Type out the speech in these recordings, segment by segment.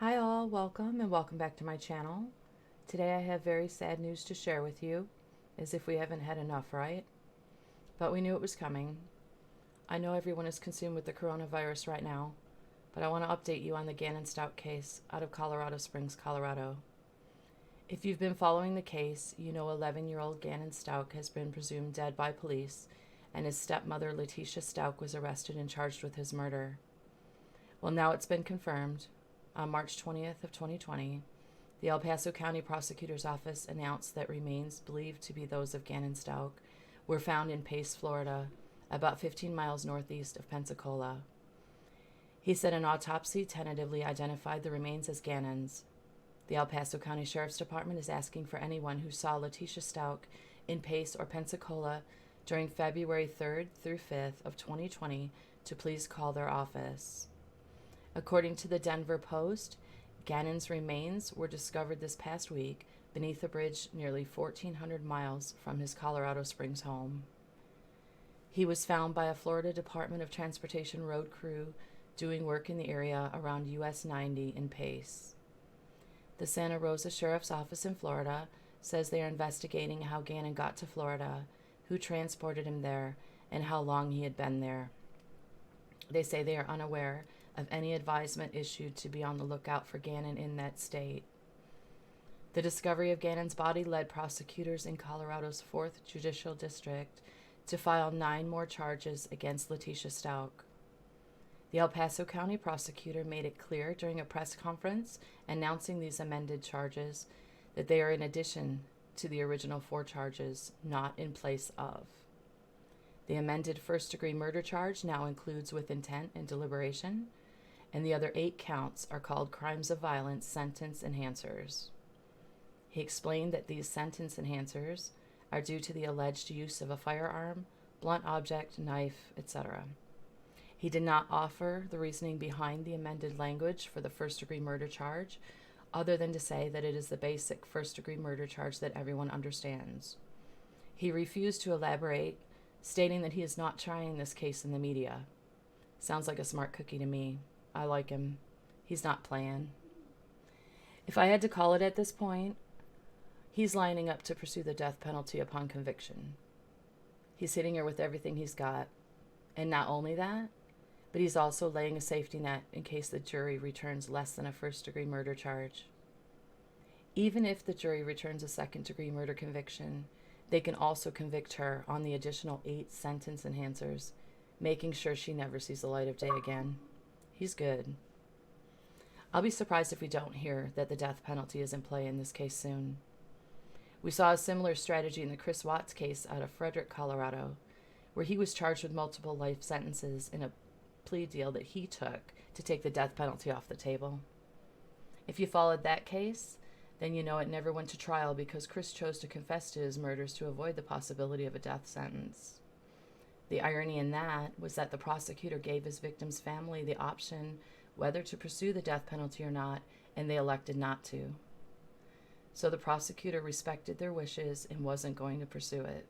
Hi all, welcome and welcome back to my channel. Today I have very sad news to share with you, as if we haven't had enough, right? But we knew it was coming. I know everyone is consumed with the coronavirus right now, but I want to update you on the Gannon Stauch case out of Colorado Springs, Colorado. If you've been following the case, you know 11-year-old Gannon Stauch has been presumed dead by police, and his stepmother Letitia Stauch was arrested and charged with his murder. Well, now it's been confirmed. On March 20th of 2020, the El Paso County Prosecutor's Office announced that remains believed to be those of Gannon Stauch were found in Pace, Florida, about 15 miles northeast of Pensacola. He said an autopsy tentatively identified the remains as Gannon's. The El Paso County Sheriff's Department is asking for anyone who saw Letitia Stauch in Pace or Pensacola during February 3rd through 5th of 2020 to please call their office. According to the Denver Post, Gannon's remains were discovered this past week beneath a bridge nearly 1,400 miles from his Colorado Springs home. He was found by a Florida Department of Transportation road crew doing work in the area around US 90 in Pace. The Santa Rosa Sheriff's Office in Florida says they are investigating how Gannon got to Florida, who transported him there, and how long he had been there. They say they are unaware of any advisement issued to be on the lookout for Gannon in that state. The discovery of Gannon's body led prosecutors in Colorado's 4th Judicial District to file 9 more charges against Letitia Stauch. The El Paso County prosecutor made it clear during a press conference announcing these amended charges that they are in addition to the original 4 charges, not in place of. The amended first-degree murder charge now includes with intent and deliberation, and the other 8 counts are called crimes of violence sentence enhancers. He explained that these sentence enhancers are due to the alleged use of a firearm, blunt object, knife, etc. He did not offer the reasoning behind the amended language for the first-degree murder charge, other than to say that it is the basic first-degree murder charge that everyone understands. He refused to elaborate, stating that he is not trying this case in the media. Sounds like a smart cookie to me. I like him. He's not playing. If I had to call it at this point, he's lining up to pursue the death penalty upon conviction. He's hitting her with everything he's got. And not only that, but he's also laying a safety net in case the jury returns less than a first-degree murder charge. Even if the jury returns a second-degree murder conviction, they can also convict her on the additional 8 sentence enhancers, making sure she never sees the light of day again. He's good. I'll be surprised if we don't hear that the death penalty is in play in this case soon. We saw a similar strategy in the Chris Watts case out of Frederick, Colorado, where he was charged with multiple life sentences in a plea deal that he took to take the death penalty off the table. If you followed that case, then you know it never went to trial because Chris chose to confess to his murders to avoid the possibility of a death sentence. The irony in that was that the prosecutor gave his victim's family the option whether to pursue the death penalty or not, and they elected not to. So the prosecutor respected their wishes and wasn't going to pursue it.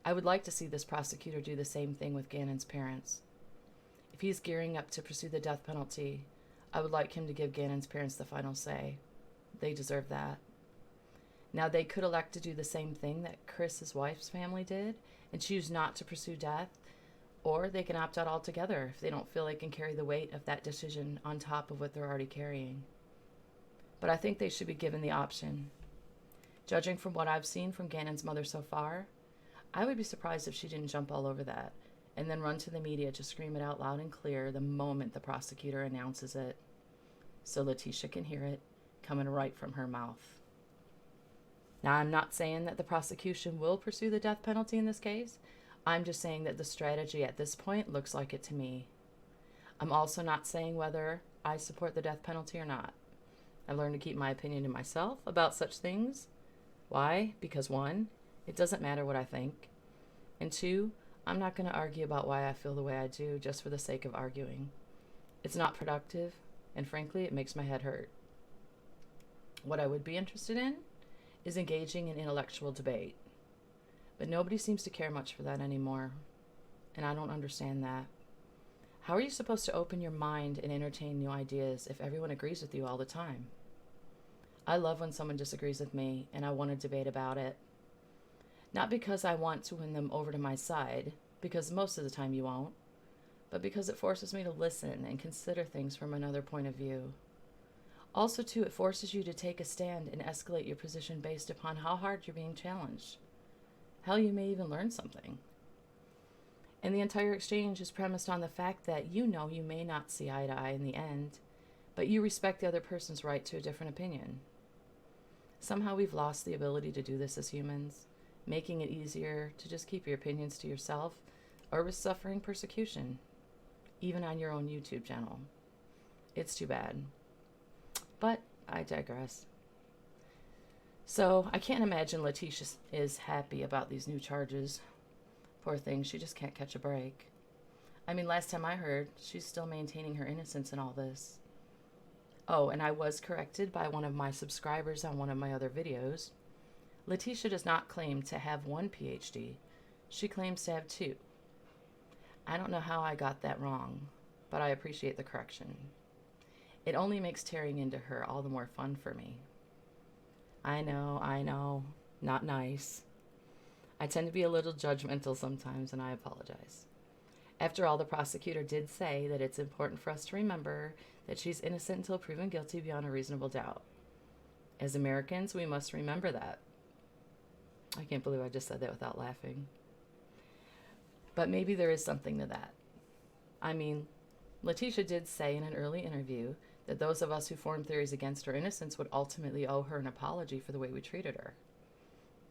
I would like to see this prosecutor do the same thing with Gannon's parents. If he's gearing up to pursue the death penalty, I would like him to give Gannon's parents the final say. They deserve that. Now, they could elect to do the same thing that Chris's wife's family did and choose not to pursue death, or they can opt out altogether if they don't feel they can carry the weight of that decision on top of what they're already carrying. But I think they should be given the option. Judging from what I've seen from Gannon's mother so far, I would be surprised if she didn't jump all over that and then run to the media to scream it out loud and clear the moment the prosecutor announces it, so Letitia can hear it coming right from her mouth. Now, I'm not saying that the prosecution will pursue the death penalty in this case. I'm just saying that the strategy at this point looks like it to me. I'm also not saying whether I support the death penalty or not. I've learned to keep my opinion to myself about such things. Why? Because 1, it doesn't matter what I think. And 2, I'm not going to argue about why I feel the way I do just for the sake of arguing. It's not productive, and frankly, it makes my head hurt. What I would be interested in is engaging in intellectual debate. But nobody seems to care much for that anymore, and I don't understand that. How are you supposed to open your mind and entertain new ideas if everyone agrees with you all the time? I love when someone disagrees with me and I want to debate about it. Not because I want to win them over to my side, because most of the time you won't, but because it forces me to listen and consider things from another point of view. Also, too, it forces you to take a stand and escalate your position based upon how hard you're being challenged. Hell, you may even learn something. And the entire exchange is premised on the fact that you know you may not see eye to eye in the end, but you respect the other person's right to a different opinion. Somehow we've lost the ability to do this as humans, making it easier to just keep your opinions to yourself or risk suffering persecution, even on your own YouTube channel. It's too bad. But I digress. So I can't imagine Letitia is happy about these new charges. Poor thing, she just can't catch a break. I mean, last time I heard, she's still maintaining her innocence in all this. Oh, and I was corrected by one of my subscribers on one of my other videos. Letitia does not claim to have one PhD. She claims to have two. I don't know how I got that wrong, but I appreciate the correction. It only makes tearing into her all the more fun for me. I know, not nice. I tend to be a little judgmental sometimes, and I apologize. After all, the prosecutor did say that it's important for us to remember that she's innocent until proven guilty beyond a reasonable doubt. As Americans, we must remember that. I can't believe I just said that without laughing. But maybe there is something to that. I mean, Letitia did say in an early interview that those of us who formed theories against her innocence would ultimately owe her an apology for the way we treated her.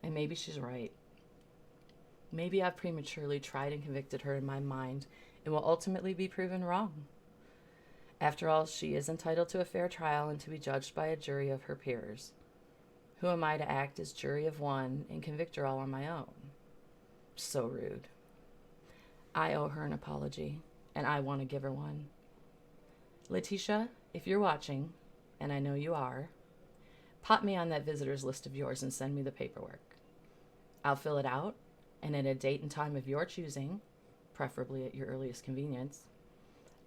And maybe she's right. Maybe I've prematurely tried and convicted her in my mind and will ultimately be proven wrong. After all, she is entitled to a fair trial and to be judged by a jury of her peers. Who am I to act as jury of one and convict her all on my own? So rude. I owe her an apology, and I want to give her one. Letitia, if you're watching, and I know you are, pop me on that visitors list of yours and send me the paperwork. I'll fill it out, and at a date and time of your choosing, preferably at your earliest convenience,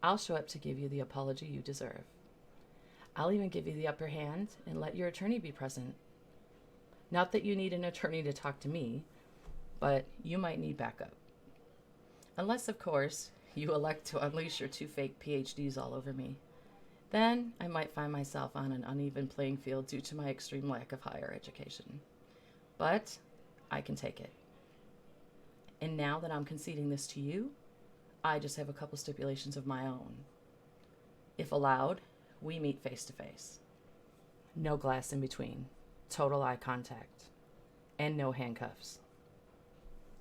I'll show up to give you the apology you deserve. I'll even give you the upper hand and let your attorney be present. Not that you need an attorney to talk to me, but you might need backup. Unless, of course, you elect to unleash your two fake PhDs all over me. Then I might find myself on an uneven playing field due to my extreme lack of higher education. But I can take it. And now that I'm conceding this to you, I just have a couple stipulations of my own. If allowed, we meet face to face. No glass in between, total eye contact, and no handcuffs.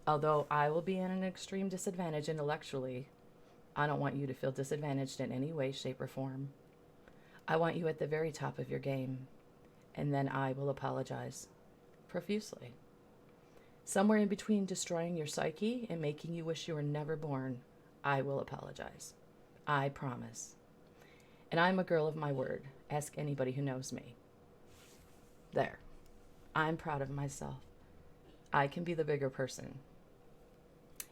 Although I will be in an extreme disadvantage intellectually, I don't want you to feel disadvantaged in any way, shape, or form. I want you at the very top of your game, and then I will apologize profusely. Somewhere in between destroying your psyche and making you wish you were never born, I will apologize. I promise. And I'm a girl of my word. Ask anybody who knows me. There. I'm proud of myself. I can be the bigger person.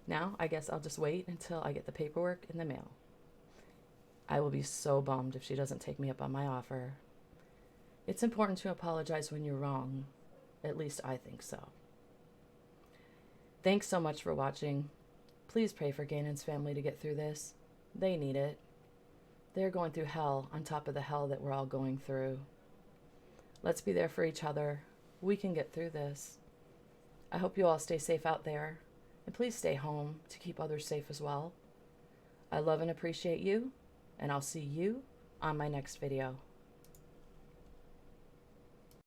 Now, I guess I'll just wait until I get the paperwork in the mail. I will be so bummed if she doesn't take me up on my offer. It's important to apologize when you're wrong. At least I think so. Thanks so much for watching. Please pray for Gannon's family to get through this. They need it. They're going through hell on top of the hell that we're all going through. Let's be there for each other. We can get through this. I hope you all stay safe out there. And please stay home to keep others safe as well. I love and appreciate you, and I'll see you on my next video.